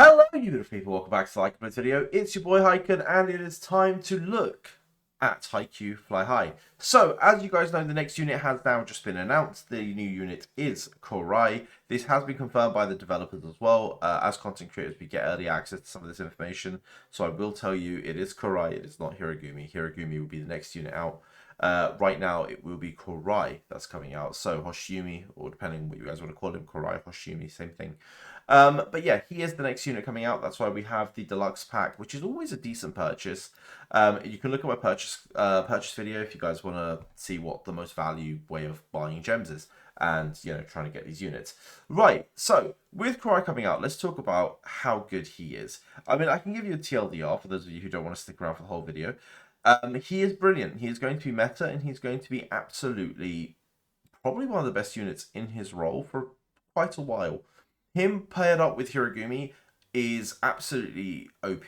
Hello, you beautiful people. Welcome back to the Haikyu video. It's your boy Haikyu, and it is time to look at Haikyu Fly High. So, as you guys know, the next unit has now just been announced. The new unit is Korai. This has been confirmed by the developers as well. As content creators, we get early access to some of this information. So I will tell you, it is Korai. It is not Hiragumi. Hiragumi will be the next unit out. Right now, it will be Korai that's coming out. So Hoshiumi, or depending on what you guys want to call him, Korai, Hoshiumi, same thing. But yeah, he is the next unit coming out. That's why we have the deluxe pack, which is always a decent purchase. You can look at my purchase video if you guys want to see what the most value way of buying gems is, and trying to get these units. Right. So with Korai coming out, let's talk about how good he is. I mean, I can give you a TLDR for those of you who don't want to stick around for the whole video. He is brilliant. He is going to be meta, and he's going to be absolutely probably one of the best units in his role for quite a while. Him paired up with Hiragumi is absolutely OP,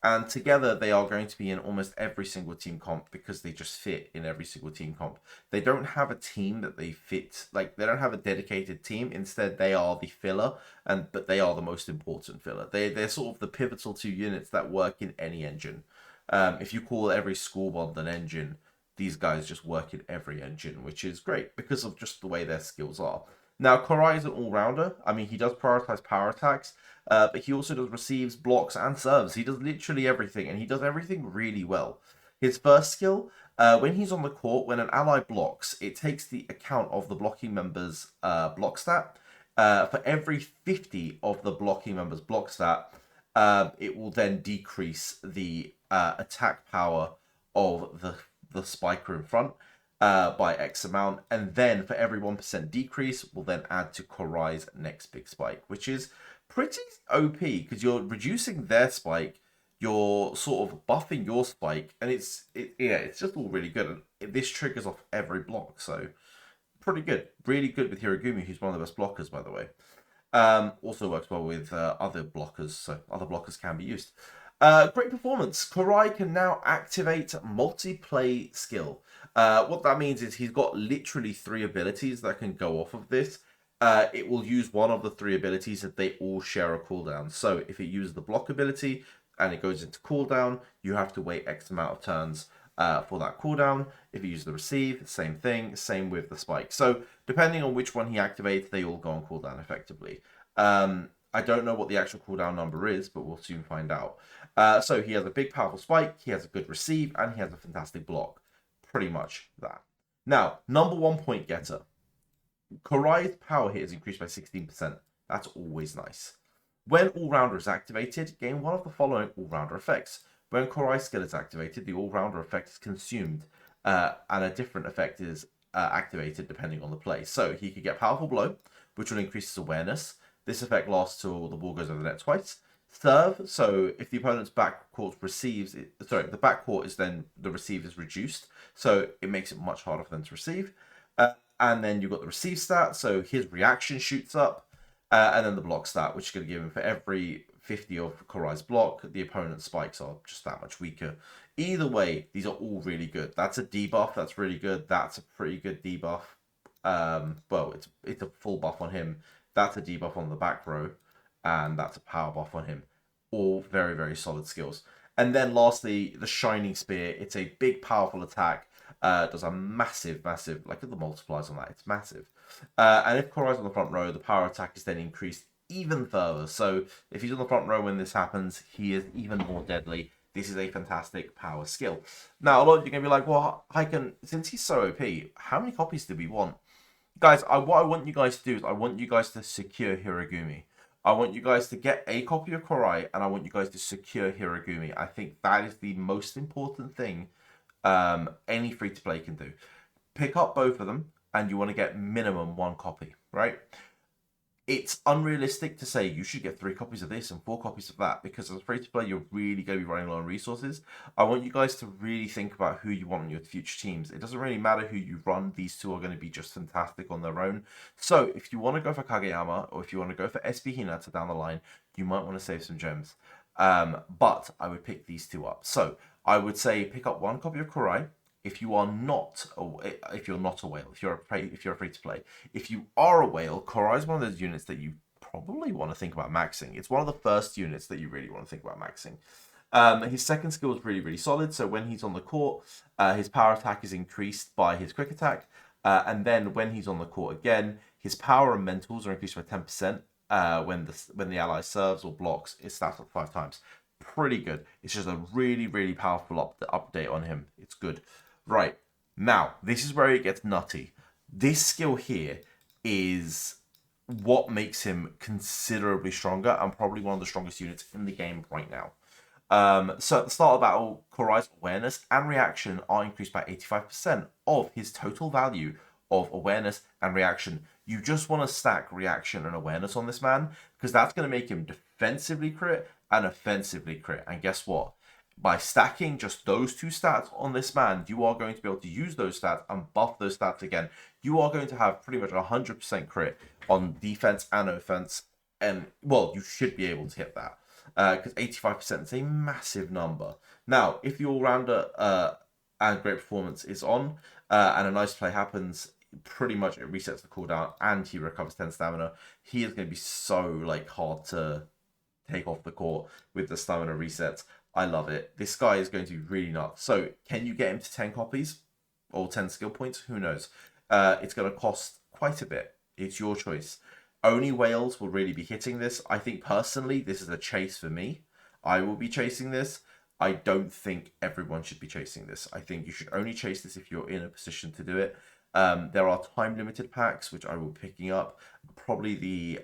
and together they are going to be in almost every single team comp because they just fit in every single team comp. They don't have a team that they fit, like they don't have a dedicated team. Instead, they are the filler, but they are the most important filler. They're sort of the pivotal two units that work in any engine. If you call every school bond an engine, these guys just work in every engine, which is great because of just the way their skills are. Now, Korai is an all-rounder. I mean, he does prioritize power attacks, but he also does receives, blocks, and serves. He does literally everything, and he does everything really well. His first skill, when he's on the court, when an ally blocks, it takes the account of the blocking member's block stat. For every 50 of the blocking member's block stat, it will then decrease the attack power of the spiker in front by X amount, and then for every 1% decrease, we'll then add to Korai's next big spike, which is pretty OP because you're reducing their spike, you're sort of buffing your spike, and it's just all really good. And this triggers off every block, so pretty good, really good with Hiragumi, who's one of the best blockers, by the way. Also works well with other blockers, so other blockers can be used. Great performance. Korai can now activate multiplay skill. What that means is he's got literally 3 abilities that can go off of this. It will use one of the 3 abilities that they all share a cooldown. So if it uses the block ability and it goes into cooldown, you have to wait X amount of turns for that cooldown. If you use the receive, same thing. Same with the spike. So depending on which one he activates, they all go on cooldown effectively. I don't know what the actual cooldown number is, but we'll soon find out. So he has a big, powerful spike, he has a good receive, and he has a fantastic block. Pretty much that. Now, number 1 point getter. Korai's power hit is increased by 16%. That's always nice. When All-Rounder is activated, gain one of the following All-Rounder effects. When Korai's skill is activated, the All-Rounder effect is consumed, and a different effect is activated depending on the play. So he could get Powerful Blow, which will increase his awareness. This effect lasts till the ball goes over the net twice. Serve, so if the opponent's backcourt receives, the backcourt is then the receive is reduced, so it makes it much harder for them to receive. And then you've got the receive stat, so his reaction shoots up, and then the block stat, which is going to give him for every 50 of Korai's block, the opponent's spikes are just that much weaker. Either way, these are all really good. That's a debuff, that's really good. That's a pretty good debuff. Well, it's a full buff on him. That's a debuff on the back row, and that's a power buff on him. All very, very solid skills. And then lastly, the Shining Spear. It's a big, powerful attack. Does a massive, look at the multipliers on that. It's massive. And if Korai's on the front row, the power attack is then increased even further. So if he's on the front row when this happens, he is even more deadly. This is a fantastic power skill. Now, a lot of you are going to be like, well, since he's so OP, how many copies do we want? Guys, what I want you guys to do is I want you guys to secure Hiragumi. I want you guys to get a copy of Korai, and I want you guys to secure Hiragumi. I think that is the most important thing any free-to-play can do. Pick up both of them, and you want to get minimum 1 copy, right? It's unrealistic to say you should get 3 copies of this and 4 copies of that, because as a free-to-play, you're really going to be running low on resources. I want you guys to really think about who you want in your future teams. It doesn't really matter who you run. These two are going to be just fantastic on their own. So if you want to go for Kageyama, or if you want to go for SB Hinata down the line, you might want to save some gems. But I would pick these 2 up. So I would say pick up 1 copy of Korai. If you are not, if you're not a whale, if you're a free to play, if you are a whale, Korai is one of those units that you probably want to think about maxing. It's one of the first units that you really want to think about maxing. His second skill is really, really solid. So when he's on the court, his power attack is increased by his quick attack. And then when he's on the court again, his power and mentals are increased by 10% when the ally serves or blocks. It's stacked up 5 times. Pretty good. It's just a really, really powerful update on him. It's good. Right. Now, this is where it gets nutty. This skill here is what makes him considerably stronger and probably one of the strongest units in the game right now. So at the start of battle, Korai's awareness and reaction are increased by 85% of his total value of awareness and reaction. You just want to stack reaction and awareness on this man because that's going to make him defensively crit and offensively crit. And guess what? By stacking just those 2 stats on this man, you are going to be able to use those stats and buff those stats again. You are going to have pretty much 100% crit on defense and offense. And, well, you should be able to hit that. Because 85% is a massive number. Now, if your all-rounder and great performance is on, and a nice play happens, pretty much it resets the cooldown and he recovers 10 stamina. He is going to be so hard to take off the court with the stamina resets. I love it. This guy is going to be really nuts. So, can you get him to 10 copies or 10 skill points? Who knows? It's going to cost quite a bit. It's your choice. Only whales will really be hitting this. I think personally, this is a chase for me. I will be chasing this. I don't think everyone should be chasing this. I think you should only chase this if you're in a position to do it. There are time limited packs, which I will be picking up. Probably the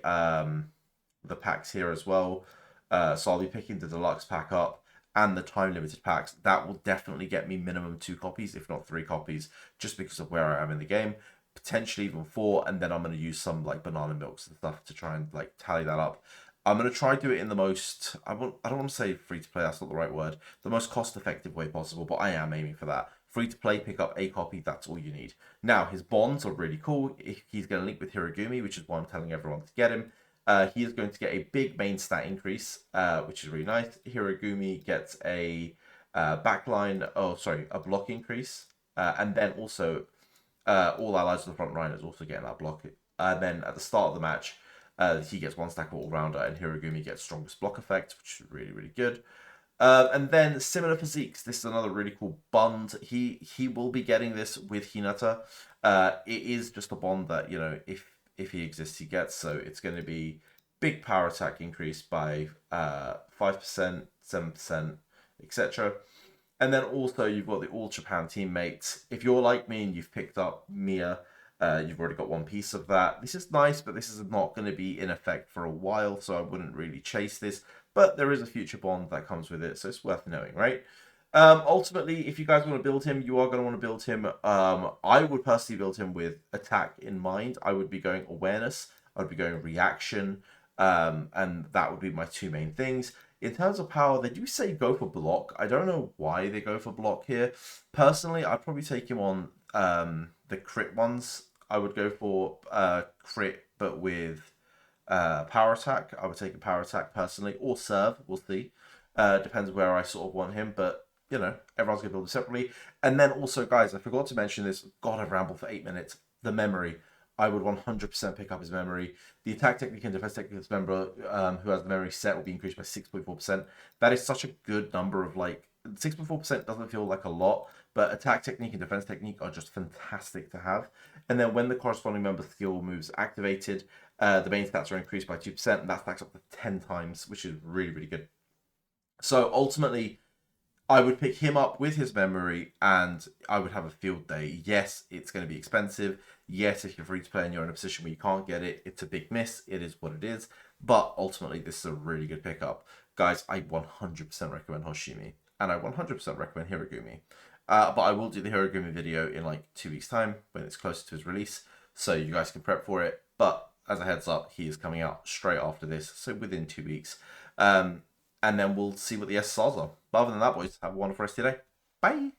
packs here as well. So I'll be picking the deluxe pack up and the time limited packs. That will definitely get me minimum 2 copies, if not 3 copies, just because of where I am in the game. Potentially even 4, and then I'm going to use some banana milks and stuff to try and tally that up. I'm going to try do it in the most, I don't want to say free to play, that's not the right word, the most cost effective way possible, but I am aiming for that. Free to play, pick up a copy, that's all you need. Now, his bonds are really cool. He's going to link with Hirogumi, which is why I'm telling everyone to get him. He is going to get a big main stat increase, which is really nice. Hirogumi gets a a block increase, and then also all allies on the front line is also getting that block. And then at the start of the match, he gets 1 stack of all-rounder, and Hirogumi gets strongest block effect, which is really, really good. And then similar physiques. This is another really cool bond. He will be getting this with Hinata. It is just a bond that, if he exists, he gets. So it's going to be big power attack increase by 5%, 7%, etc. And then also you've got the All Japan teammates. If you're like me and you've picked up Mia, you've already got 1 piece of that. This is nice, but this is not going to be in effect for a while, so I wouldn't really chase this. But there is a future bond that comes with it, so it's worth knowing, right? Ultimately, if you guys want to build him, you are going to want to build him. I would personally build him with attack in mind. I would be going awareness. I would be going reaction. And that would be my 2 main things. In terms of power, they do say go for block. I don't know why they go for block here. Personally, I'd probably take him on the crit ones. I would go for crit, but with power attack. I would take a power attack personally, or serve. We'll see. Depends where I sort of want him, but everyone's gonna build it separately. And then also, guys, I forgot to mention this. God, I've rambled for 8 minutes. The memory. I would 100% pick up his memory. The attack technique and defense technique of this member who has the memory set will be increased by 6.4%. That is such a good number of 6.4% doesn't feel like a lot, but attack technique and defense technique are just fantastic to have. And then when the corresponding member skill moves activated, the main stats are increased by 2%, and that stacks up to 10 times, which is really, really good. So ultimately, I would pick him up with his memory and I would have a field day. Yes, it's going to be expensive. Yes, if you're free to play and you're in a position where you can't get it, it's a big miss. It is what it is. But ultimately, this is a really good pickup. Guys, I 100% recommend Hoshiumi. And I 100% recommend Hirogumi. But I will do the Hirogumi video in 2 weeks' time when it's closer to his release. So you guys can prep for it. But as a heads up, he is coming out straight after this. So within 2 weeks. And then we'll see what the SSRs are. But other than that, boys, have a wonderful rest of your day. Bye.